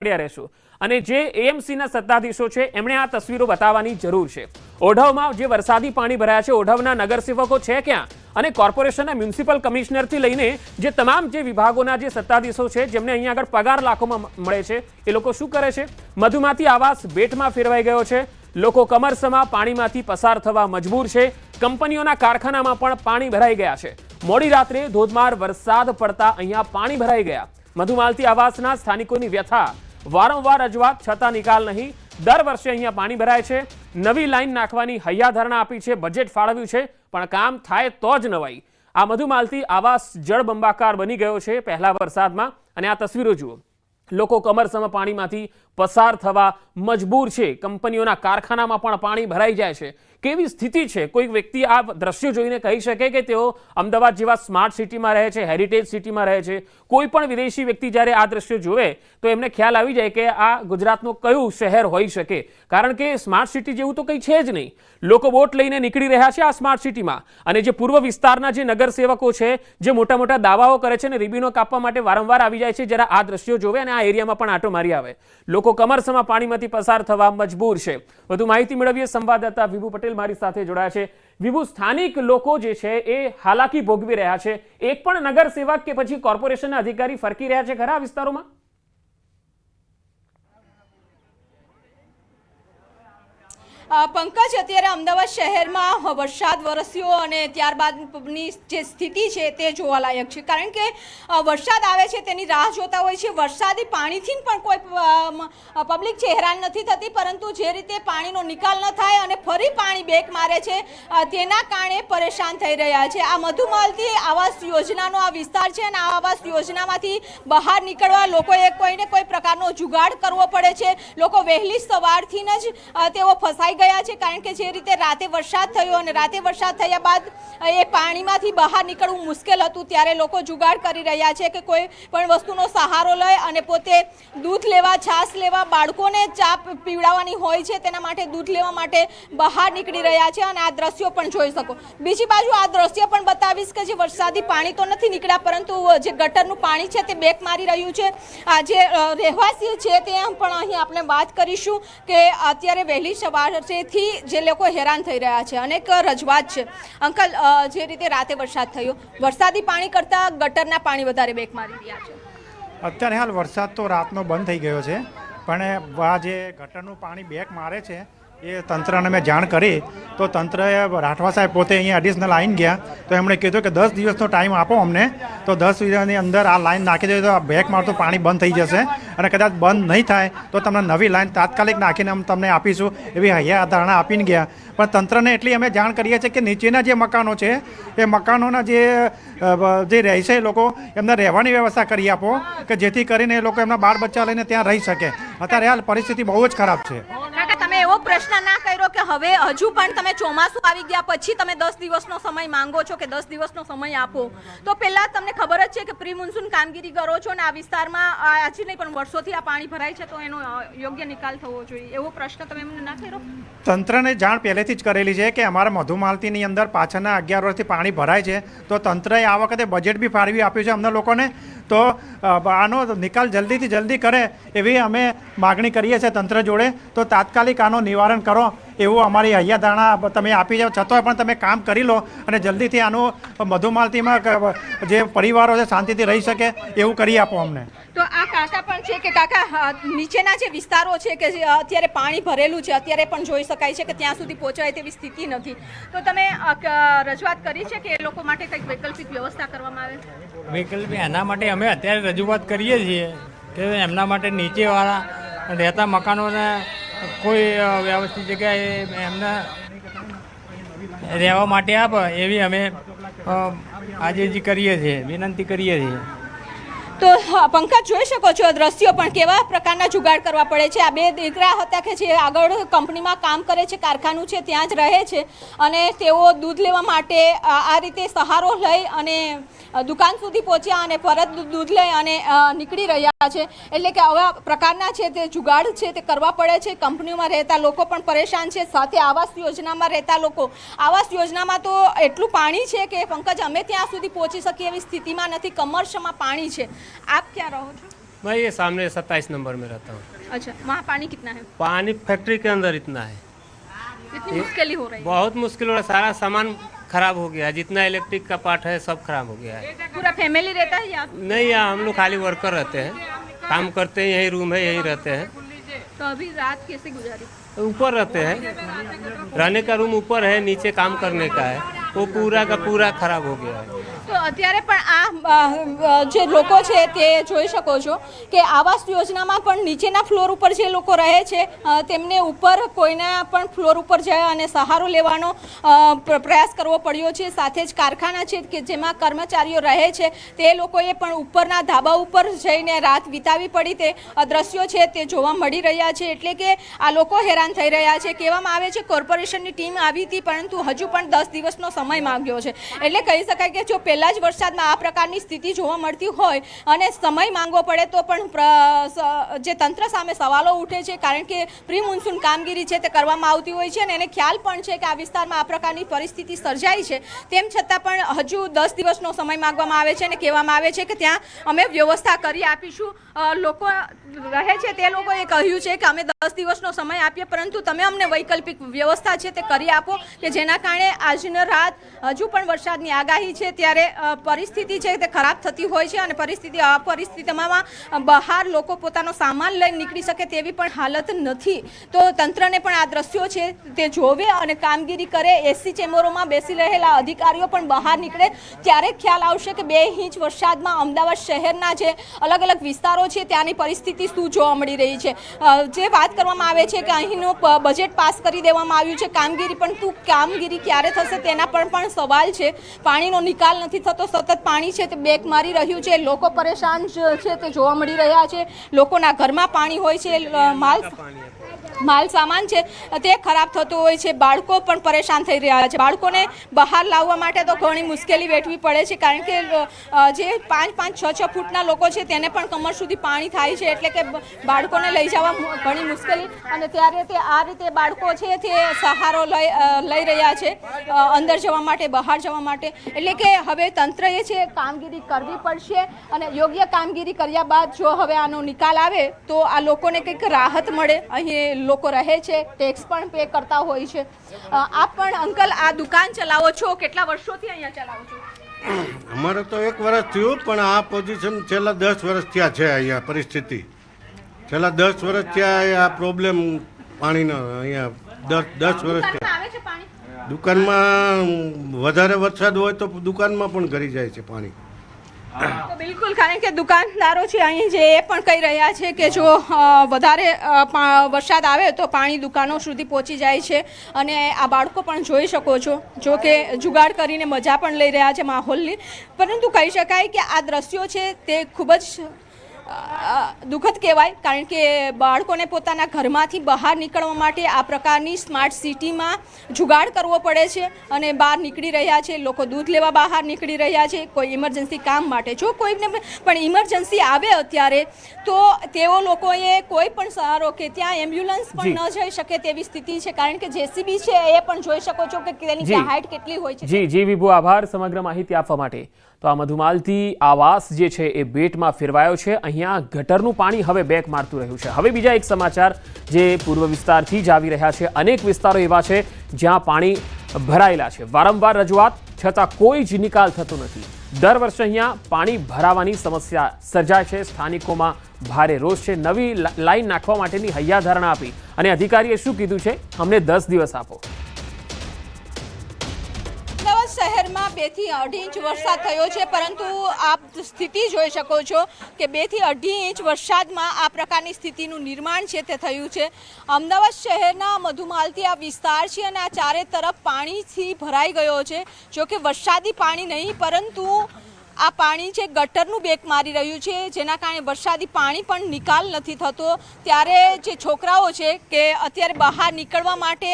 રહેશું અને જે એએમસીના સત્તાધીશો છે એમણે આ તસવીરો બતાવવાની જરૂર છે। ઓઢવમાં જે વરસાદી પાણી ભરાયા છે, ઓઢવના નગરસેવકો છે ક્યાં અને કોર્પોરેશનના મ્યુનિસિપલ કમિશનરથી લઈને જે તમામ જે વિભાગોના જે સત્તાધીશો છે જેમને અહીંયા આગળ પગાર લાખોમાં મળે છે એ લોકો શું કરે છે? મધુમાતી આવાસ બેટમાં ફેરવાઈ ગયો છે। લોકો કમરસમાં પાણીમાંથી પસાર થવા મજબૂર છે। કંપનીઓના કારખાનામાં પણ પાણી ભરાઈ ગયા છે। મોડી રાત્રે ધોધમાર વરસાદ પડતા અહીંયા પાણી ભરાઈ ગયા। મધુમાલતી આવાસના સ્થાનિકોની વ્યથા, વારંવાર રજૂઆત છતાં નિકાલ નહીં। દર વર્ષે અહીંયા પાણી ભરાય છે। નવી લાઈન નાખવાની હૈયાધારણા આપી છે, બજેટ ફાળવ્યું છે, પણ કામ થાય તો જ નવાઈ। આ મધુમાલતી આવાસ જળબંબાકાર બની ગયો છે પહેલા વરસાદમાં અને આ તસવીરો જુઓ। લોકો કમરસમાં પાણીમાંથી પસાર થવા મજબૂર છે। કંપનીઓના કારખાનામાં પણ પાણી ભરાઈ જાય છે। કેવી સ્થિતિ છે? કોઈ વ્યક્તિ આ દ્રશ્યો જોઈને કહી શકે કે તેઓ અમદાવાદ જેવા સ્માર્ટ સિટીમાં રહે છે, હેરિટેજ સિટીમાં રહે છે? કોઈ પણ વિદેશી વ્યક્તિ જ્યારે આ દ્રશ્યો જોવે તો એમને ખ્યાલ આવી જાય કે આ ગુજરાતનું કયું શહેર હોઈ શકે, કારણ કે સ્માર્ટ સિટી જેવું તો કંઈ છે જ નહીં। લોકો બોટ લઈને નીકળી રહ્યા છે આ સ્માર્ટ સિટીમાં અને જે પૂર્વ વિસ્તારના જે નગરસેવકો છે, જે મોટા મોટા દાવાઓ કરે છે અને રિબીનો કાપવા માટે વારંવાર આવી જાય છે, જરા આ દ્રશ્યો જોવે અને આ એરિયામાં પણ આંટો મારી આવે। લોકો કમરસમાં પાણીમાંથી પસાર થવા મજબૂર છે। વધુ માહિતી મેળવીએ, સંવાદદાતા વિભુ પટેલ મારી સાથે જોડાયા છે। વિભુ, સ્થાનિક લોકો જે છે એ હાલાકી ભોગવી રહ્યા છે। એક પણ નગરસેવક કે પછી કોર્પોરેશનના અધિકારી ફરકી રહ્યા છે ખરા આ વિસ્તારોમાં? પંકજ, અત્યારે અમદાવાદ શહેરમાં વરસાદ વરસ્યો અને ત્યારબાદની જે સ્થિતિ છે તે જોવાલાયક છે, કારણ કે વરસાદ આવે છે તેની રાહ જોતા હોય છે। વરસાદી પાણીથી પણ કોઈ પબ્લિક છે હેરાન નથી થતી, પરંતુ જે રીતે પાણીનો નિકાલ ન થાય અને ફરી પાણી બેક મારે છે તેના કારણે પરેશાન થઈ રહ્યા છે। આ મધુમાલતી આવાસ યોજનાનો આ વિસ્તાર છે અને આ આવાસ યોજનામાંથી બહાર નીકળવા લોકોએ કોઈને કોઈ પ્રકારનો જુગાડ કરવો પડે છે। લોકો વહેલી સવારથી જ તેઓ ફસાઈ ગયા છે, કારણ કે જે રીતે રાતે વરસાદ થયો અને રાતે વરસાદ થયા બાદ એ પાણીમાંથી બહાર નીકળવું મુશ્કેલ હતું, ત્યારે લોકો જુગાડ કરી રહ્યા છે કે કોઈ પણ વસ્તુનો સહારો લે અને પોતે દૂધ લેવા, છાશ લેવા, બાળકોને ચા પીવડાવવાની હોય છે તેના માટે દૂધ લેવા માટે બહાર નીકળી રહ્યા છે અને આ દ્રશ્યો પણ જોઈ શકો। બીજી બાજુ આ દ્રશ્ય પણ બતાવીશ કે જે વરસાદી પાણી તો નથી નીકળ્યા, પરંતુ જે ગટરનું પાણી છે તે બેક મારી રહ્યું છે। આ જે રહેવાસી છે તે પણ અહીં આપણે વાત કરીશું કે અત્યારે વહેલી સવાર થી જે લોકો હેરાન થઈ રહ્યા છે, અનેક રજૂઆત છે। અંકલ, જે રીતે રાતે વરસાદ થયો, વરસાદી પાણી કરતા ગટરના પાણી વધારે બેક મારી રહ્યા છે? અત્યારે હાલ વરસાદ તો રાતનો બંધ થઈ ગયો છે, પણ આ જે ગટરનું પાણી બેક મારે છે એ તંત્રને મેં જાણ કરી તો તંત્રએ, રાઠવા સાહેબ પોતે અહીંયા એડિશનલ આવીને ગયા તો એમણે કીધું કે 10 દિવસનો ટાઈમ આપો અમને, તો 10 દિવસની અંદર આ લાઈન નાખી દઈએ તો આ બેક મારતું પાણી બંધ થઈ જશે અને કદાચ બંધ નહીં થાય તો તમને નવી લાઈન તાત્કાલિક નાખીને અમે તમને આપીશું એવી હૈયાધારણા આપીને ગયા। પણ તંત્રને એટલી અમે જાણ કરીએ છીએ કે નીચેના જે મકાનો છે એ મકાનોના જે રહેશે એ લોકો એમને રહેવાની વ્યવસ્થા કરી આપો કે જેથી કરીને એ લોકો એમના બાળ બચ્ચા લઈને ત્યાં રહી શકે। અત્યારે હાલ પરિસ્થિતિ બહુ જ ખરાબ છે। તમે એવો પ્રશ્ન ના કર્યો કે હવે હજુ પણ તમે ચોમાસું આવી ગયા પછી તમે 10 દિવસનો સમય માંગો છો કે 10 દિવસનો સમય આપો, તો પહેલા તમને ખબર જ છે કે પ્રી મોન્સૂન કામગીરી કરો છો અને આ વિસ્તારમાં આજે નહીં પણ વર્ષોથી આ પાણી ભરાય છે, તો એનો યોગ્ય નિકાલ થવો જોઈએ, એવો પ્રશ્ન તમે એમને ના કર્યો? તંત્રને જાણ પહેલેથી જ કરેલી છે કે અમારા મધુમાલતીની અંદર પાછળના 11 વર્ષથી પાણી ભરાય છે, તો તંત્રએ આ વખતે બજેટ બી ફાળવી આપ્યું છે અમને લોકોને, તો આનો નિકાલ જલ્દીથી જલ્દી કરે એવી અમે માગણી કરીએ છીએ તંત્ર જોડે। તો તાત્કાલિક આનો નિવારણ કરો એવું અમારી હૈયાધારણા તમે આપી જાઓ, છતાંય પણ તમે કામ કરી લો અને જલ્દીથી આનું મધુમાલતીમાં જે પરિવારો છે શાંતિથી રહી શકે એવું કરી આપો અમને। તો આ કાકા પણ છે કે કાકા, નીચેના જે વિસ્તારો છે કે અત્યારે પાણી ભરેલું છે, અત્યારે પણ જોઈ શકાય છે કે ત્યાં સુધી પહોંચાય તેવી સ્થિતિ નથી, તો તમે રજૂઆત કરી છે કે એ લોકો માટે કંઈક વૈકલ્પિક વ્યવસ્થા કરવામાં આવે? વૈકલ્પિક એના માટે અમે અત્યારે રજૂઆત કરીએ છીએ કે એમના માટે નીચેવાળા રહેતા મકાનોને કોઈ વ્યવસ્થિત જગ્યાએ એમને રહેવા માટે આપે એવી અમે આજે કરીએ છીએ, વિનંતી કરીએ છીએ। તો પંકજ, જોઈ શકો છો દ્રશ્યો પણ કેવા પ્રકારના જુગાડ કરવા પડે છે। આ બે દીકરા હતા કે જે આગળ કંપનીમાં કામ કરે છે, કારખાનું છે ત્યાં જ રહે છે અને તેઓ દૂધ લેવા માટે આ રીતે સહારો લઈ અને દુકાન સુધી પહોંચ્યા અને પરત દૂધ લઈ અને નીકળી રહ્યા છે। એટલે કે આવા પ્રકારના છે તે જુગાડ છે તે કરવા પડે છે। કંપનીઓમાં રહેતા લોકો પણ પરેશાન છે, સાથે આવાસ યોજનામાં રહેતા લોકો। આવાસ યોજનામાં તો એટલું પાણી છે કે પંકજ, અમે ત્યાં સુધી પહોંચી શકીએ એવી સ્થિતિમાં નથી, કમરસમાં પાણી છે। આપ ક્યાં રહો છો? मैं ये सामने 27 नंबर में रहता हूँ। अच्छा, वहाँ पानी कितना है? पानी फैक्ट्री के अंदर इतना है, इतनी मुश्किल हो रही है? बहुत मुश्किल हो रहा है। सारा सामान खराब हो गया है, जितना इलेक्ट्रिक का पार्ट है सब खराब हो गया है। पूरा फैमिली रहता है या? नहीं, यहाँ हम लोग खाली वर्कर रहते हैं, काम करते हैं, यही रूम है, यही रहते हैं। तो अभी रात कैसे गुजारी? ऊपर रहते हैं, रहने का रूम ऊपर है, नीचे काम करने का है, वो पूरा का पूरा खराब हो गया है। તો અત્યારે પણ આ જે લોકો છે તે જોઈ શકો છો કે આવાસ યોજનામાં પણ નીચેના ફ્લોર ઉપર જે લોકો રહે છે તેમને ઉપર કોઈના પણ ફ્લોર ઉપર જાય અને સહારો લેવાનો પ્રયાસ કરવો પડ્યો છે। સાથે જ કારખાના છે કે જેમાં કર્મચારીઓ રહે છે તે લોકોએ પણ ઉપરના ધાબા ઉપર જઈને રાત વિતાવી પડી તે દ્રશ્યો છે તે જોવા મળી રહ્યા છે। એટલે કે આ લોકો હેરાન થઈ રહ્યા છે। કહેવામાં આવે છે કોર્પોરેશનની ટીમ આવી હતી પરંતુ હજુ પણ 10 દિવસનો સમય માંગ્યો છે। એટલે કહી શકાય કે જો પહેલા જ વરસાદમાં આ પ્રકારની સ્થિતિ જોવા મળતી હોય અને સમય માંગવો પડે તો પણ જે તંત્ર સામે સવાલો ઉઠે છે કારણ કે પ્રી મોન્સૂન કામગીરી છે તે કરવામાં આવતી હોય છે અને એને ખ્યાલ પણ છે કે આ વિસ્તારમાં આ પ્રકારની પરિસ્થિતિ સર્જાઈ છે તેમ છતાં પણ હજુ 10 દિવસનો સમય માંગવામાં આવે છે અને કહેવામાં આવે છે કે ત્યાં અમે વ્યવસ્થા કરી આપીશું। લોકો રહે છે તે લોકોએ કહ્યું છે કે અમે 10 દિવસનો સમય આપીએ પરંતુ તમે અમને વૈકલ્પિક વ્યવસ્થા છે તે કરી આપો કે જેના કારણે આજની રાત હજુ પણ વરસાદની આગાહી છે ત્યારે પરિસ્થિતિ છે તે ખરાબ થતી હોય છે અને પરિસ્થિતિમાં બહાર લોકો પોતાનો સામાન લઈને નીકળી શકે તેવી પણ હાલત નથી। તો તંત્રને પણ આ દ્રશ્યો છે તે જોવે અને કામગીરી કરે। એસી ચેમ્બરોમાં બેસી રહેલા અધિકારીઓ પણ બહાર નીકળે ત્યારે ખ્યાલ આવશે કે 2 ઇંચ વરસાદમાં અમદાવાદ શહેરના જે અલગ અલગ વિસ્તારો છે ત્યાંની પરિસ્થિતિ શું જોવા મળી રહી છે। જે વાત કરવામાં આવે છે કે અહીંનું બજેટ પાસ કરી દેવામાં આવ્યું છે કામગીરી પણ કામગીરી ક્યારે થશે તેના પર પણ સવાલ છે। પાણીનો નિકાલ નથી થતો, સતત પાણી છે તે બેક મારી રહ્યું છે, લોકો પરેશાન છે તે જોવા મળી રહ્યા છે। લોકોના ઘરમાં પાણી હોય છે, માલ સામાન છે તે ખરાબ થતો હોય છે, બાળકો પણ પરેશાન થઈ રહ્યા છે। બાળકોને બહાર લાવવા માટે તો ઘણી મુશ્કેલી વેઠવી પડે છે કારણ કે જે 5-5, 6-6 ફૂટના લોકો છે તેને પણ કમર સુધી પાણી થાય છે એટલે કે બાળકોને લઈ જવા ઘણી મુશ્કેલી અને ત્યારે તે આ રીતે બાળકો છે તે સહારો લઈ રહ્યા છે અંદર જવા માટે, બહાર જવા માટે। એટલે કે હવે તંત્રએ છે કામગીરી કરવી પડશે અને યોગ્ય કામગીરી કર્યા બાદ જો હવે આનો નિકાલ આવે તો આ લોકોને કંઈક રાહત મળે। અહીં લોકો રહે છે, ટેક્સ પણ પે કરતા હોય છે। આપ પણ અંકલ આ દુકાન ચલાવો છો, કેટલા વર્ષોથી અહીંયા ચલાવો છો? અમારે તો 1 વર્ષ થયું પણ આ પોઝિશન છેલ્લા 10 વર્ષ થયા છે। અહીંયા પરિસ્થિતિ છેલ્લા 10 વર્ષ થયા આ પ્રોબ્લેમ પાણીનો અહીંયા 10 વર્ષ થયા। આવે છે પાણી દુકાનમાં વધારે વરસાદ હોય તો દુકાનમાં પણ ઘરી જાય છે પાણી। તો બિલકુલ કારણ કે દુકાનદારો છે અહીં જે એ પણ કહી રહ્યા છે કે જો વધારે વરસાદ આવે તો પાણી દુકાનો સુધી પહોંચી જાય છે અને આ બાળકો પણ જોઈ શકો છો જો કે જુગાડ કરીને મજા પણ લઈ રહ્યા છે માહોલની। પરંતુ કહી શકાય કે આ દ્રશ્યો છે તે ખૂબ જ દુઃખદ કહેવાય કારણ કે બાળકોને પોતાના ઘરમાંથી બહાર નીકળવા માટે આ પ્રકારની સ્માર્ટ સિટીમાં જુગાડ કરવો પડે છે અને બહાર નીકળી રહ્યા છે। લોકો દૂધ લેવા બહાર નીકળી રહ્યા છે, કોઈ ઇમરજન્સી કામ માટે। જો કોઈને પણ ઇમરજન્સી આવે અત્યારે તો તેઓ લોકોએ કોઈ પણ સહારો કે ત્યાં એમ્બ્યુલન્સ પણ ન જઈ શકે તેવી સ્થિતિ છે કારણ કે જેસીબી છે એ પણ જોઈ શકો છો કે તેની હાઇટ કેટલી હોય છે। જી વિભુ, આભાર સમગ્ર માહિતી આપવા માટે। તો આ મધુમાલતી આવાસ જે છે એ બેટમાં ફેરવાયો છે। અહીંયા ગટરનું પાણી હવે બેક મારતું રહ્યું છે। હવે બીજા એક સમાચાર જે પૂર્વ વિસ્તારથી જ આવી રહ્યા છે। અનેક વિસ્તારો એવા છે જ્યાં પાણી ભરાયેલા છે, વારંવાર રજૂઆત છતાં કોઈ જ નિકાલ થતો નથી। દર વર્ષે અહીંયા પાણી ભરાવાની સમસ્યા સર્જાય છે। સ્થાનિકોમાં ભારે રોષ છે। નવી લાઈન નાખવા માટેની હૈયાધારણા આપી અને અધિકારીએ શું કીધું છે, અમને 10 દિવસ આપો। અમદાવાદ શહેરમાં 2 થી 2.5 ઇંચ વરસાદ થયો છે પરંતુ આપ સ્થિતિ જોઈ શકો છો કે 2 થી 2.5 ઇંચ વરસાદમાં આ પ્રકારની સ્થિતિનું નિર્માણ છે તે થયું છે। અમદાવાદ શહેરના મધુમાલતી આ વિસ્તાર છે અને આ ચારે તરફ પાણીથી ભરાઈ ગયો છે। જો કે વરસાદી પાણી નહીં પરંતુ આ પાણી છે ગટરનું બેક મારી રહ્યું છે જેના કારણે વરસાદી પાણી પણ નિકાલ નથી થતો। ત્યારે જે છોકરાઓ છે કે અત્યારે બહાર નીકળવા માટે,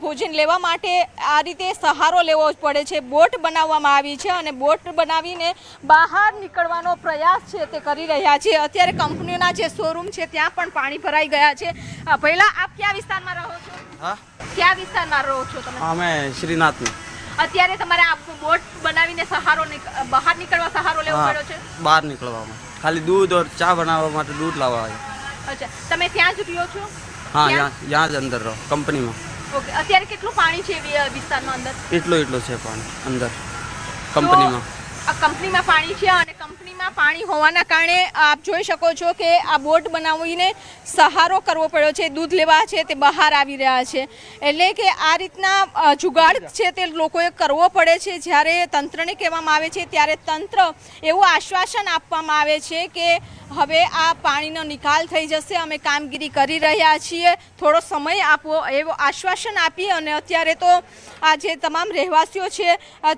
ભોજન લેવા માટે આ રીતે સહારો લેવો પડે છે। બોટ બનાવવામાં આવી છે અને બોટ બનાવીને બહાર નીકળવાનો પ્રયાસ છે તે કરી રહ્યા છે। અત્યારે કંપનીઓના જે શોરૂમ છે ત્યાં પણ પાણી ભરાઈ ગયા છે। પહેલા આપ કયા વિસ્તારમાં રહો છો? હા, કયા વિસ્તારમાં રહો છો તમે? અમે શ્રીનાથમાં। અત્યારે તમારે આ બોટ બનાવીને બહાર નીકળવા સહારો લેવો પડ્યો છે? બહાર નીકળવામાં खाली दूध और चा बनावा માટે दूध लावा है। અચ્છા, તમે ત્યાં જ રહ્યો છો? हाँ, यहाँ જ અંદર રહો કંપનીમાં। ઓકે, અત્યારે કેટલું પાણી છે વિસ્તારમાં અંદર? એટલો છે પાણી અંદર કંપનીમાં। આ કંપનીમાં પાણી છે અને કંપનીમાં પાણી હોવાના કારણે આપ જોઈ શકો છો કે આ બોટ બનાવીને સહારો કરવો પડ્યો છે, દૂધ લેવા છે તે બહાર આવી રહ્યા છે। એટલે કે આ રીતના જુગાડ છે તે લોકોએ કરવો પડે છે। જ્યારે તંત્રને કહેવામાં આવે છે ત્યારે તંત્ર એવું આશ્વાસન આપવામાં આવે છે કે હવે આ પાણીનો નિકાલ થઈ જશે, અમે કામગીરી કરી રહ્યા છીએ, થોડો સમય આપો, એવો આશ્વાસન આપી અને અત્યારે તો આ જે તમામ રહેવાસીઓ છે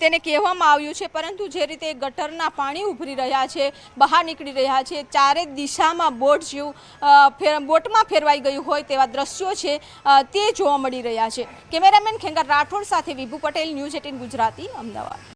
તેને કહેવામાં આવ્યું છે, પરંતુ જે રીતે ગટરના પાણી ઉભરી રહ્યા છે, બહાર નીકળી રહ્યા છે, ચારે દિશામાં બોટમાં ફેરવાઈ ગયું હોય તેવા દ્રશ્યો છે તે જોવા મળી રહ્યા છે। કેમેરામેન ખેંગાર રાઠોડ સાથે વિભુ પટેલ, ન્યૂઝ 18 ગુજરાતી, અમદાવાદ।